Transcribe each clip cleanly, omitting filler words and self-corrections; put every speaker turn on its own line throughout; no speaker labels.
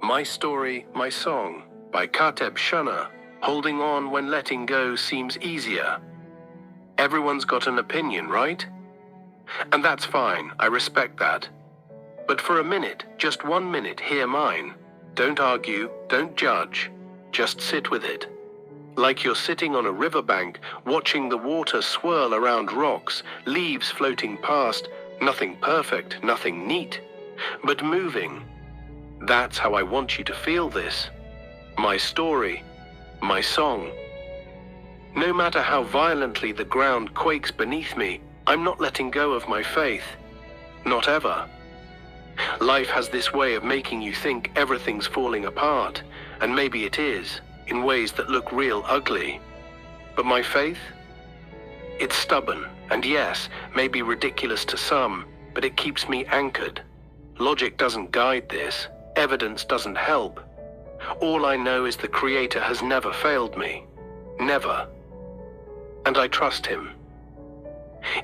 My Story, My Song by Kateb Shana. Holding on when letting go seems easier. Everyone's got an opinion, right? And that's fine, I respect that. But for a minute, just 1 minute, hear mine. Don't argue, don't judge, just sit with it. Like you're sitting on a riverbank, watching the water swirl around rocks, leaves floating past, nothing perfect, nothing neat, but moving. That's how I want you to feel this. My story, my song. No matter how violently the ground quakes beneath me, I'm not letting go of my faith. Not ever. Life has this way of making you think everything's falling apart, and maybe it is, in ways that look real ugly. But my faith? It's stubborn, and yes, maybe ridiculous to some, but it keeps me anchored. Logic doesn't guide this. Evidence doesn't help. All I know is the Creator has never failed me. Never. And I trust Him.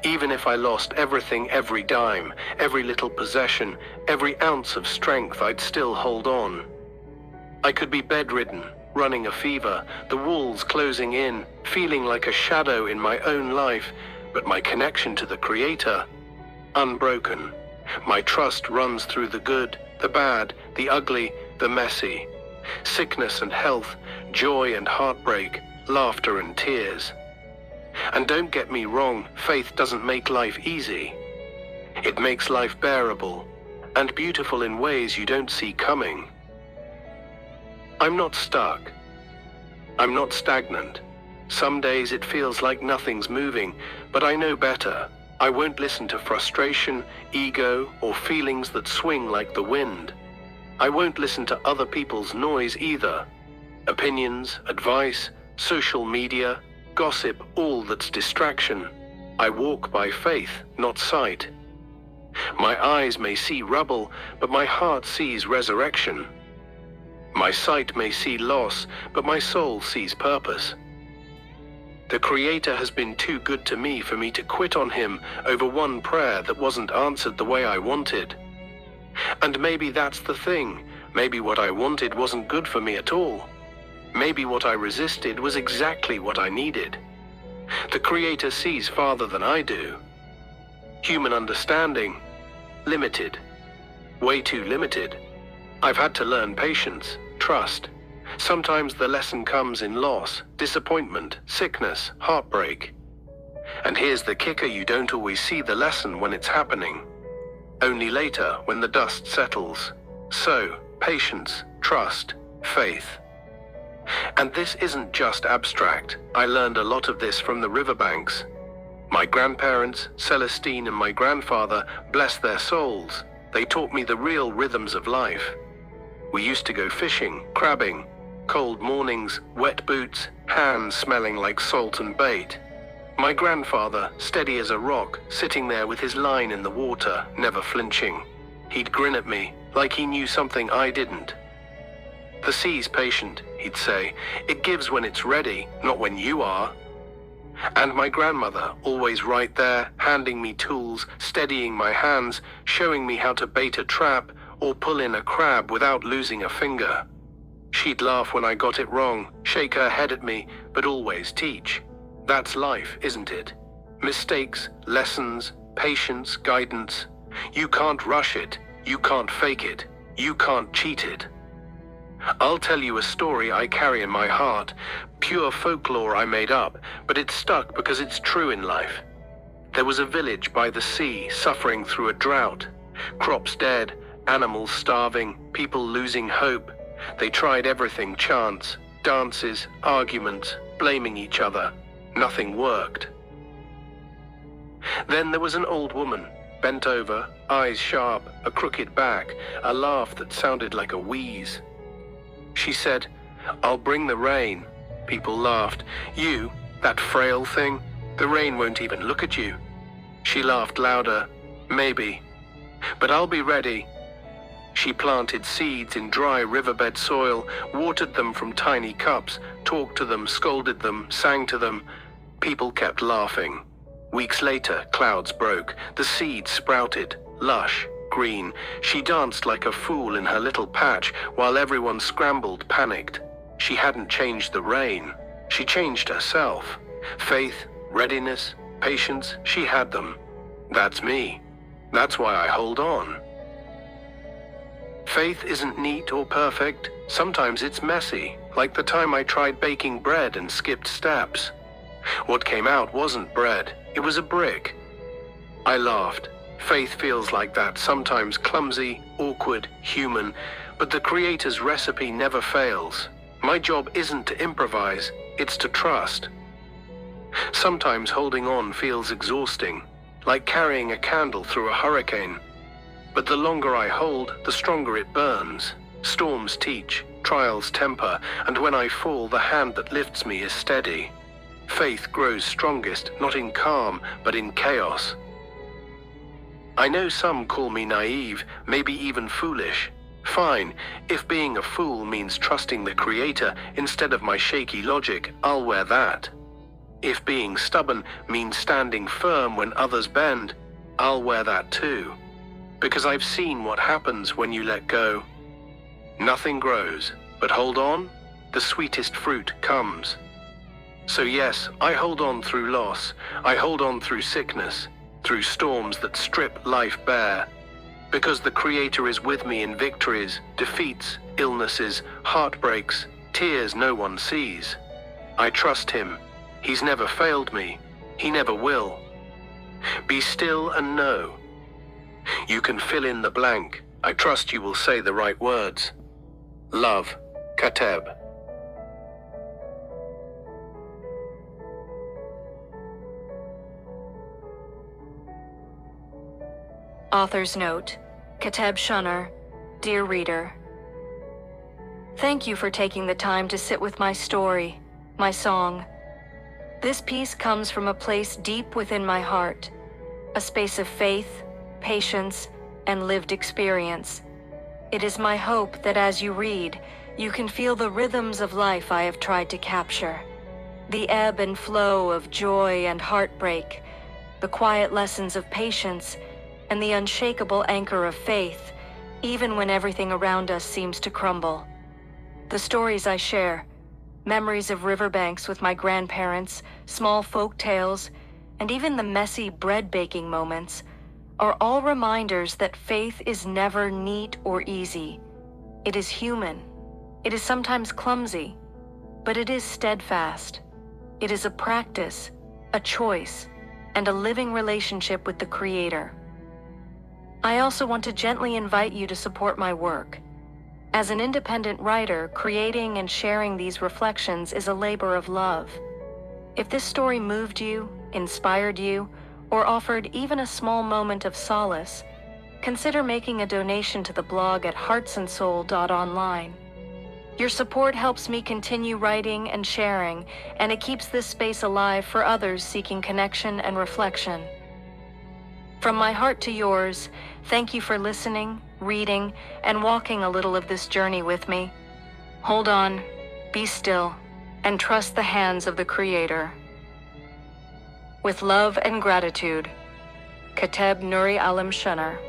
Even if I lost everything, every dime, every little possession, every ounce of strength, I'd still hold on. I could be bedridden, running a fever, the walls closing in, feeling like a shadow in my own life, but my connection to the Creator, unbroken. My trust runs through the good, the bad, the ugly, the messy, sickness and health, joy and heartbreak, laughter and tears. And don't get me wrong, faith doesn't make life easy. It makes life bearable and beautiful in ways you don't see coming. I'm not stuck. I'm not stagnant. Some days it feels like nothing's moving, but I know better. I won't listen to frustration, ego, or feelings that swing like the wind. I won't listen to other people's noise either. Opinions, advice, social media, gossip, all that's distraction. I walk by faith, not sight. My eyes may see rubble, but my heart sees resurrection. My sight may see loss, but my soul sees purpose. The Creator has been too good to me for me to quit on Him over one prayer that wasn't answered the way I wanted. And maybe that's the thing. Maybe what I wanted wasn't good for me at all. Maybe what I resisted was exactly what I needed. The Creator sees farther than I do. Human understanding, limited. Way too limited. I've had to learn patience, trust. Sometimes the lesson comes in loss, disappointment, sickness, heartbreak. And here's the kicker, you don't always see the lesson when it's happening. Only later, when the dust settles. So, patience, trust, faith. And this isn't just abstract. I learned a lot of this from the riverbanks. My grandparents, Celestine and my grandfather, bless their souls, they taught me the real rhythms of life. We used to go fishing, crabbing, cold mornings, wet boots, hands smelling like salt and bait. My grandfather, steady as a rock, sitting there with his line in the water, never flinching. He'd grin at me, like he knew something I didn't. The sea's patient, he'd say. It gives when it's ready, not when you are. And my grandmother, always right there, handing me tools, steadying my hands, showing me how to bait a trap or pull in a crab without losing a finger. She'd laugh when I got it wrong, shake her head at me, but always teach. That's life, isn't it? Mistakes, lessons, patience, guidance. You can't rush it. You can't fake it. You can't cheat it. I'll tell you a story I carry in my heart, pure folklore I made up, but it's stuck because it's true in life. There was a village by the sea suffering through a drought. Crops dead, animals starving, people losing hope. They tried everything, chants, dances, arguments, blaming each other. Nothing worked. Then there was an old woman, bent over, eyes sharp, a crooked back, a laugh that sounded like a wheeze. She said, "I'll bring the rain." People laughed. "You, that frail thing, the rain won't even look at you." She laughed louder. "Maybe. But I'll be ready." She planted seeds in dry riverbed soil, watered them from tiny cups, talked to them, scolded them, sang to them. People kept laughing. Weeks later, clouds broke. The seeds sprouted, lush, green. She danced like a fool in her little patch while everyone scrambled, panicked. She hadn't changed the rain. She changed herself. Faith, readiness, patience, she had them. That's me. That's why I hold on. Faith isn't neat or perfect. Sometimes it's messy, like the time I tried baking bread and skipped steps. What came out wasn't bread, it was a brick. I laughed. Faith feels like that, sometimes clumsy, awkward, human, but the Creator's recipe never fails. My job isn't to improvise, it's to trust. Sometimes holding on feels exhausting, like carrying a candle through a hurricane. But the longer I hold, the stronger it burns. Storms teach, trials temper, and when I fall, the hand that lifts me is steady. Faith grows strongest, not in calm, but in chaos. I know some call me naive, maybe even foolish. Fine, if being a fool means trusting the Creator instead of my shaky logic, I'll wear that. If being stubborn means standing firm when others bend, I'll wear that too. Because I've seen what happens when you let go. Nothing grows, but hold on, the sweetest fruit comes. So yes, I hold on through loss, I hold on through sickness, through storms that strip life bare. Because the Creator is with me in victories, defeats, illnesses, heartbreaks, tears no one sees. I trust Him. He's never failed me. He never will. Be still and know. You can fill in the blank. I trust you will say the right words. Love, Kateb.
Author's note, Kateb Shunner, dear reader. Thank you for taking the time to sit with my story, my song. This piece comes from a place deep within my heart, a space of faith, patience, and lived experience. It is my hope that as you read, you can feel the rhythms of life I have tried to capture, the ebb and flow of joy and heartbreak, the quiet lessons of patience, and the unshakable anchor of faith, even when everything around us seems to crumble. The stories I share, memories of riverbanks with my grandparents, small folk tales, and even the messy bread-baking moments, are all reminders that faith is never neat or easy. It is human. It is sometimes clumsy, but it is steadfast. It is a practice, a choice, and a living relationship with the Creator. I also want to gently invite you to support my work. As an independent writer, creating and sharing these reflections is a labor of love. If this story moved you, inspired you, or offered even a small moment of solace, consider making a donation to the blog at heartsandsoul.online. Your support helps me continue writing and sharing, and it keeps this space alive for others seeking connection and reflection. From my heart to yours, thank you for listening, reading, and walking a little of this journey with me. Hold on, be still, and trust the hands of the Creator. With love and gratitude, Kateb Nuri Alam Shunner.